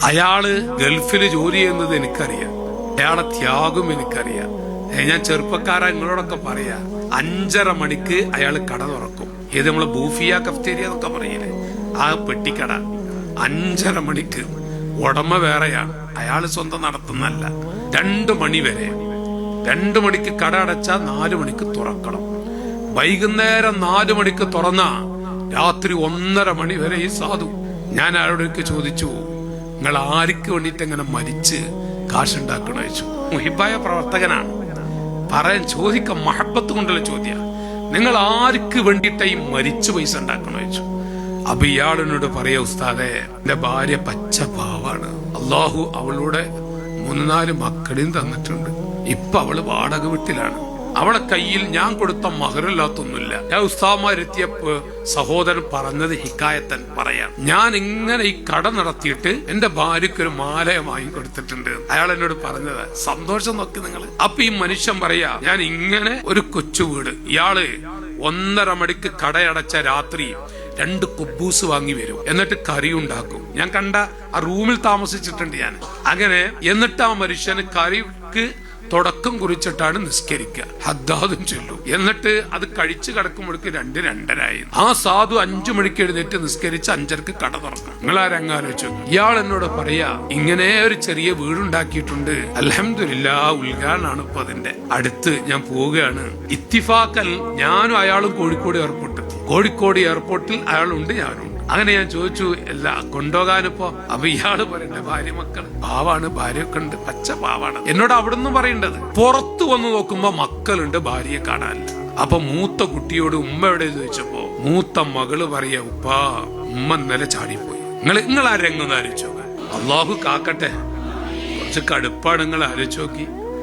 അയാള് ഗൾഫിൽ ജോലി ചെയ്യുന്നത് എനിക്കറിയാം, അയാളെ ത്യാഗം എനിക്കറിയാം. ഞാൻ ചെറുപ്പക്കാരാ നിങ്ങളോടൊക്കെ പറയാ, 5:30 മണിക്ക് അയാള് കട തുറക്കും. ഏത് നമ്മള് ബൂഫിയ കഫ്തേരിയ എന്നൊക്കെ പറയില്ലേ, ആ പെട്ടിക്കട 5:30 മണിക്ക്. ഉടമ വേറെയാണ്, അയാള് സ്വന്തം നടത്തുന്നല്ല. 2 മണി വരെ. 2 മണിക്ക് കട അടച്ചാൽ 4 മണിക്ക് തുറക്കണം. വൈകുന്നേരം 4 മണിക്ക് തുറന്ന രാത്രി 1:30 മണി വരെ ഈ സാധു. ഞാൻ അയാളോടൊക്കെ ചോദിച്ചു, നിങ്ങൾ ആർക്ക് വേണ്ടിയിട്ട് എങ്ങനെ മരിച്ച് കാശുണ്ടാക്കണോ ചോദിച്ചു. മുഹിബായ പ്രവർത്തകനാണ്, പറയാൻ ചോദിക്ക മഹബത്ത് കൊണ്ടുള്ള ചോദ്യ. നിങ്ങൾ ആർക്ക് വേണ്ടിയിട്ട് ഈ മരിച്ചു പൈസ ഉണ്ടാക്കണോ ചോദിച്ചു. അപ്പൊ ഇയാളിനോട് പറയാ, ഉസ്താദേ എന്റെ ഭാര്യ പച്ച പാവാണ്, അള്ളാഹു അവളുടെ 3-4 മക്കളെയും തന്നിട്ടുണ്ട്. ഇപ്പൊ അവള് വാടക വീട്ടിലാണ്, അവളെ കയ്യിൽ ഞാൻ കൊടുത്ത മഹറില്ലാത്തൊന്നുമില്ല. ഞാൻ ഉസ്താദന്മാരെത്തിയപ്പോ സഹോദരൻ പറഞ്ഞത് ഹിക്കായത്തൻ പറയാം, ഞാൻ ഇങ്ങനെ ഈ കട നടത്തിയിട്ട് എന്റെ ഭാര്യയ്ക്ക് ഒരു മാലയം വാങ്ങി കൊടുത്തിട്ടുണ്ട്. അയാൾ എന്നോട് പറഞ്ഞത് സന്തോഷം നോക്കി നിങ്ങൾ. അപ്പൊ ഈ മനുഷ്യൻ പറയാ, ഞാൻ ഇങ്ങനെ ഒരു കൊച്ചു വീട്, ഇയാള് 1:30 മണിക്ക് കടയടച്ച രാത്രി 2 കുബൂസ് വാങ്ങി വരും, എന്നിട്ട് കറി ഉണ്ടാക്കും. ഞാൻ കണ്ട ആ റൂമിൽ താമസിച്ചിട്ടുണ്ട് ഞാൻ. അങ്ങനെ എന്നിട്ട് ആ മനുഷ്യന് കറിക്ക് തുടക്കം കുറിച്ചിട്ടാണ് നിസ്കരിക്കുക, ഹദ്ദാദും ചൊല്ലും. എന്നിട്ട് അത് കഴിച്ചു കിടക്കുമ്പോഴേക്ക് 2-2:30 ആ സാധു 5 മണിക്ക് എഴുന്നേറ്റ് നിസ്കരിച്ച് 5:30 കട തുറക്കും. നിങ്ങൾ ആ രംഗം ആലോചിച്ചു. ഇയാൾ എന്നോട് പറയാ, ഇങ്ങനെ ഒരു ചെറിയ വീടുണ്ടാക്കിയിട്ടുണ്ട്, അൽഹംദുലില്ലാഹ് ഉദ്ഘാടനമാണ് ഇപ്പൊ അതിന്റെ. അടുത്ത് ഞാൻ പോവുകയാണ്. ഇത്തിഫാക്കൽ ഞാനും അയാളും കോഴിക്കോട് എയർപോർട്ടിൽ അയാളുണ്ട്, ഞാനും. അങ്ങനെ ഞാൻ ചോദിച്ചു, എല്ലാ കൊണ്ടുപോകാനിപ്പോ? അപ്പൊ ഇയാള് പറയണ്ട, ഭാര്യ മക്കള് പാവാണ്, ഭാര്യയൊക്കെ ഉണ്ട്, പച്ച പാവാണ്. എന്നോട് അവിടുന്ന് പറയേണ്ടത്. പുറത്തു വന്ന് നോക്കുമ്പോ മക്കളുണ്ട്, ഭാര്യയെ കാണാനില്ല. അപ്പൊ മൂത്ത കുട്ടിയോട് ഉമ്മ എവിടെ ചോദിച്ചപ്പോ മൂത്ത മകള് പറയാ, ഉപ്പാ ഉമ്മ ഇന്നലെ ചാടിപ്പോയി. നിങ്ങൾ ആ രംഗം ആലോചിച്ചോ. അള്ളാഹു കാക്കട്ടെ, കുറച്ച് കടുപ്പാണ്. നിങ്ങൾ ആലോചിച്ച് നോക്കി.